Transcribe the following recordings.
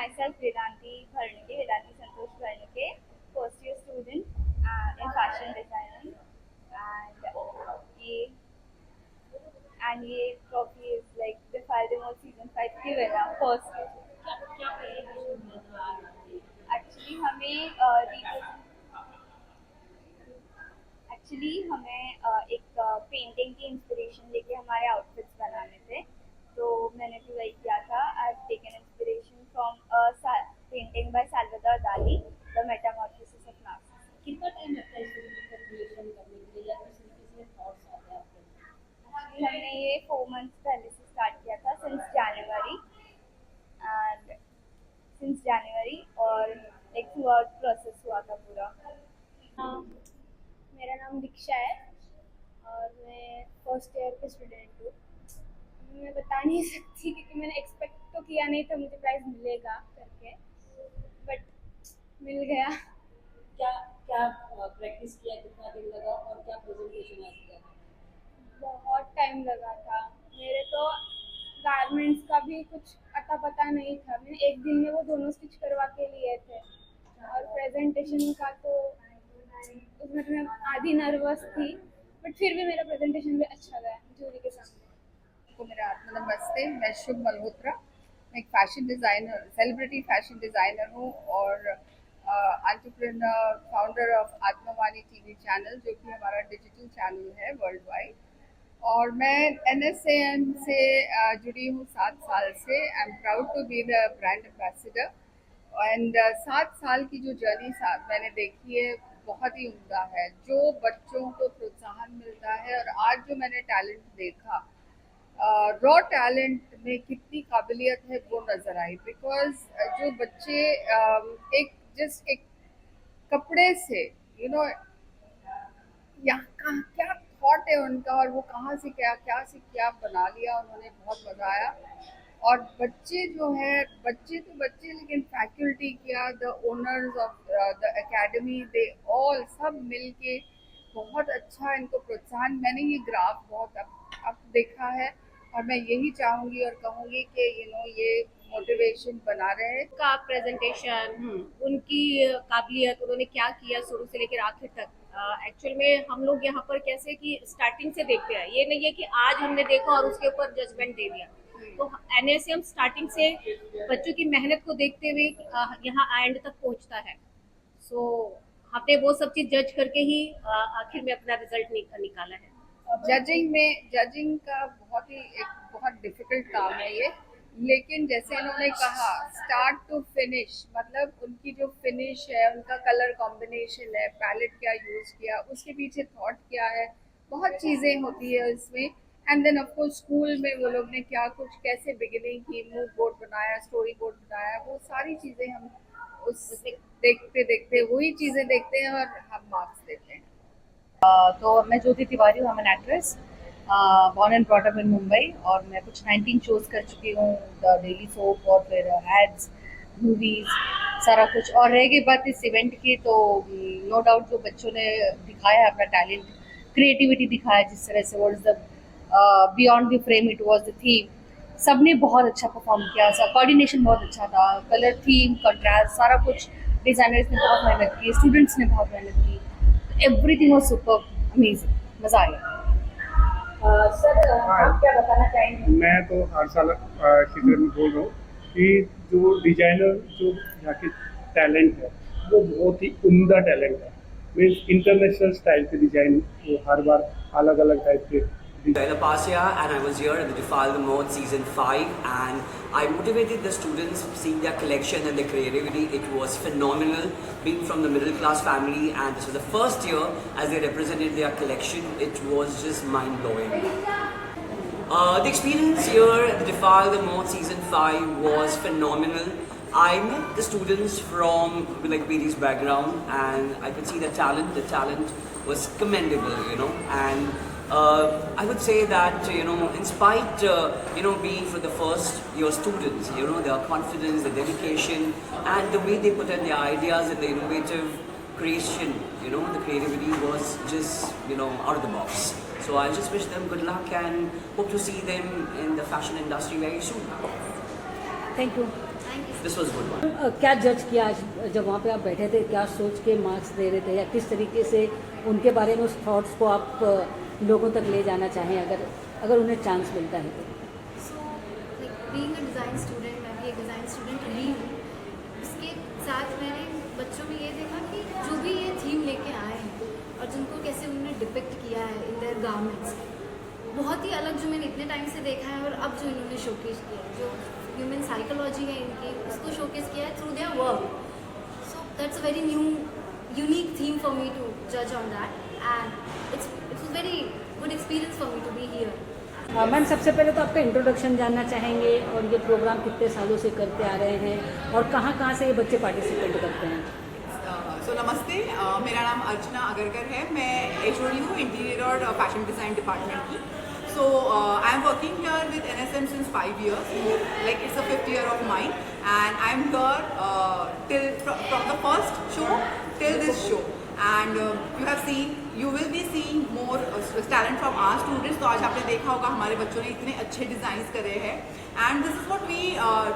myself Vedanti Santosh Bharnike, first year student in fashion designing, and ये trophy is like the Faldemore season 5 की winner first year. Actually हमें actually हमें एक painting की inspiration लेके हमारे आउटफिट्स बनाने थे, तो मैंने भी वही किया था. I have taken inspiration from painting bye Salvador डाली, द मेटामॉर्फोसिस ऑफ नार्सिसस. कितना टाइम लगता है इसको क्रिएशन करने के लिए या किस तरीके से थॉट्स आते हैं आपके? एक्चुअली हमने ये 4 मंथ्स पहले से स्टार्ट किया था, सिंस जनवरी और एक थ्रू आउट प्रोसेस हुआ था पूरा. मेरा नाम दीक्षा है और मैं फर्स्ट ईयर की स्टूडेंट हूँ. मैं बता नहीं सकती क्योंकि मैंने एक्सपेक्ट तो किया नहीं था मुझे प्राइज़ मिलेगा करके, बट मिल गया. क्या क्या प्रैक्टिस किया, कितना दिन लगा और क्या प्रेजेंटेशन आज किया? बहुत टाइम लगा था. मेरे तो गारमेंट्स का भी कुछ अता पता नहीं था. मैंने एक दिन में वो दोनों स्टिच करवा के लिए थे, और प्रेजेंटेशन का तो उसमें तो मैं आधी नर्वस थी, बट फिर भी मेरा प्रेजेंटेशन भी अच्छा गया जूरी के सामने. मेरा नमस्ते, मैं शुभ मल्होत्रा. मैं एक fashion designer, celebrity fashion designer हूँ और entrepreneur, founder of Aatmvani TV channel, जो कि हमारा डिजिटल चैनल है वर्ल्ड वाइड. और मैं NSAN से जुड़ी हूँ 7 साल से. I am proud to be the brand ambassador. And 7 साल की जो जर्नी मैंने देखी है बहुत ही उम्दा है. जो बच्चों को प्रोत्साहन मिलता है, और आज जो मैंने टैलेंट देखा, रॉ टैलेंट में कितनी काबिलियत है वो नज़र आई. बिकॉज जो बच्चे एक कपड़े से यहाँ क्या थॉट है उनका, और वो कहाँ से क्या बना लिया उन्होंने, बहुत मजा आया. और बच्चे तो बच्चे, लेकिन फैकल्टी क्या, the owners of the academy, they all सब मिलके बहुत अच्छा इनको प्रोत्साहन. मैंने ये ग्राफ बहुत अब देखा है, और मैं यही चाहूँगी और कहूँगी कि ये मोटिवेशन बना रहे. का प्रेजेंटेशन, उनकी काबिलियत, उन्होंने क्या किया शुरू से लेकर आखिर तक. एक्चुअल में हम लोग यहाँ पर कैसे कि स्टार्टिंग से देखते हैं, ये नहीं है कि आज हमने देखा और उसके ऊपर जजमेंट दे दिया. तो NSM स्टार्टिंग से बच्चों की मेहनत को देखते हुए यहाँ एंड तक पहुँचता है. सो हमने वो सब चीज जज करके ही आखिर में अपना रिजल्ट निकाला है. जजिंग का बहुत डिफिकल्ट काम है ये. लेकिन जैसे इन्होंने कहा, स्टार्ट टू फिनिश, मतलब उनकी जो फिनिश है, उनका कलर कॉम्बिनेशन है, पैलेट क्या यूज किया, उसके पीछे थॉट क्या है, बहुत चीज़ें होती है इसमें. And then of course school में वो लोग ने कैसे बिगिनिंग की, मूव बोर्ड बनाया, स्टोरी बोर्ड बनाया, वो सारी चीज़ें हम उस देखते वही चीज़ें देखते हैं और हम मार्क्स देते हैं. तो मैं ज्योति तिवारी हूँ. मैं actress, born and brought up in Mumbai, और मैं कुछ 19 शोज़ कर चुकी हूँ, द डेली सोप और फिर एड्स, मूवीज़, सारा कुछ. और रह गई बात इस इवेंट की, तो नो डाउट जो बच्चों ने दिखाया है अपना टैलेंट, क्रिएटिविटी दिखाया जिस तरह से, what is the beyond the frame, it was the theme. सब ने बहुत अच्छा परफॉर्म किया, कोऑर्डिनेशन बहुत अच्छा था, कलर, थीम, कंट्रास्ट, सारा कुछ. डिज़ाइनर्स ने बहुत मेहनत की, स्टूडेंट्स ने बहुत मेहनत की. एवरीथिंग वाज सुपर अमेजिंग, मज़ा आया. सर, आप क्या बताना चाहेंगे? मैं तो हर साल की तरह मैं बोल रहा हूँ कि जो डिजाइनर, जो यहाँ के टैलेंट है वो बहुत ही उम्दा टैलेंट है. मीन्स इंटरनेशनल स्टाइल के डिजाइन वो हर बार अलग अलग टाइप के. Pasia, and I was here at the Defile the Mode Season 5, and I motivated the students seeing their collection and their creativity. It was phenomenal, being from the middle class family, and this was the first year as they represented their collection. It was just mind blowing. The experience here at the Defile the Mode Season 5 was phenomenal. I met the students from various background, and I could see the talent. The talent was commendable, and I would say that in spite being for the first year students, their confidence, their dedication, and the way they put in their ideas and the innovative creation, the creativity was just out of the box. So I just wish them good luck and hope to see them in the fashion industry very soon. Thank you. This was good one. क्या जज किया आज जब वहाँ पे आप बैठे थे, क्या सोच के मार्क्स दे रहे थे, या किस तरीके से उनके बारे में उस थॉट्स को आप लोगों तक ले जाना चाहें अगर उन्हें चांस मिलता है तो? So like being a design student, मैं भी एक डिज़ाइन स्टूडेंट रही हूँ। उसके साथ मैंने बच्चों में ये देखा कि जो भी ये थीम लेके आए हैं और जिनको कैसे उन्होंने डिपिक्ट किया है इन देयर गारमेंट्स, बहुत ही अलग जो मैंने इतने टाइम से देखा है। और अब जो इन्होंने शोकेस किया है, जो ह्यूमन साइकोलॉजी है इनकी, उसको शोकेस किया है through their work. So that's a very new unique theme for me to जज on that, and it's very good experience for me to be here. Ma'am, सबसे पहले तो आपका इंट्रोडक्शन जानना चाहेंगे और ये प्रोग्राम कितने सालों से करते आ रहे हैं और कहाँ से ये बच्चे पार्टिसिपेट करते हैं? सो नमस्ते, मेरा नाम अर्चना अगरकर है। मैं HOD हूँ इंटीरियर और फैशन डिज़ाइन डिपार्टमेंट की। So I am working here with NSM since 5 years, like it's the 5th year of mine, and I am here till from the first show till this show, and you will be seeing more talent from our students. तो आज आपने देखा होगा हमारे बच्चों ने इतने अच्छे डिज़ाइंस करे हैं, and this is what we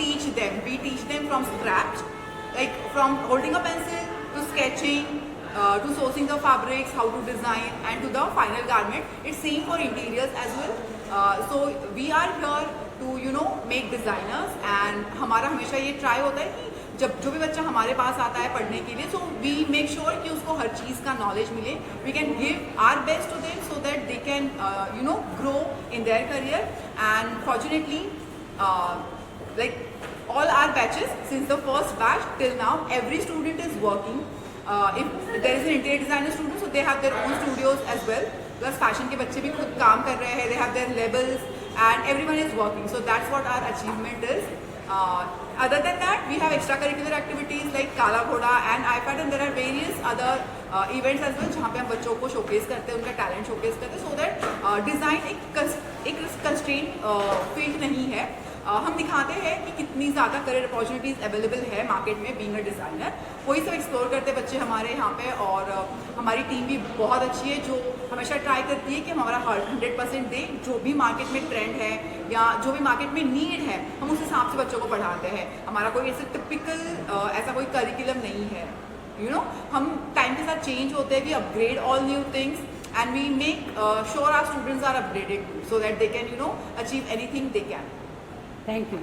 teach them. We teach them from scratch, like from holding a pencil to sketching, to sourcing the fabrics, how to design, and to the final garment. It's same for interiors as well. So we are here to make designers, and हमारा हमेशा ये try होता है कि जब जो भी बच्चा हमारे पास आता है पढ़ने के लिए, so we make sure कि उसको हर चीज़ का knowledge मिले. We can give our best to them so that they can grow in their career. And fortunately, like all our batches since the first batch till now, every student is working. If there is an interior designer student, so they have their own studios as well. Plus fashion के बच्चे भी खुद काम कर रहे हैं. They have their labels and everyone is working. So that's what our achievement is. Other than that, we have extracurricular activities like Kala Ghoda and iPad, and there are various other events as well जहाँ पे हम बच्चों को showcase करते हैं, उनका talent showcase करते हैं, so that design एक constraint field नहीं है. हम दिखाते हैं कि कितनी ज़्यादा करियर अपॉर्चुनिटीज़ अवेलेबल है मार्केट में बीइंग अ डिज़ाइनर. वही सब एक्सप्लोर करते बच्चे हमारे यहाँ पे, और हमारी टीम भी बहुत अच्छी है जो हमेशा ट्राई करती है कि हम हमारा 100% दें. जो भी मार्केट में ट्रेंड है या जो भी मार्केट में नीड है, हम उस हिसाब से बच्चों को पढ़ाते हैं. हमारा कोई ऐसे टिपिकल ऐसा कोई करिकुलम नहीं है. हम टाइम के साथ चेंज होते हैं, we upgrade all new things, and we make sure our students are upgraded too, so that they can achieve anything they can. Thank you.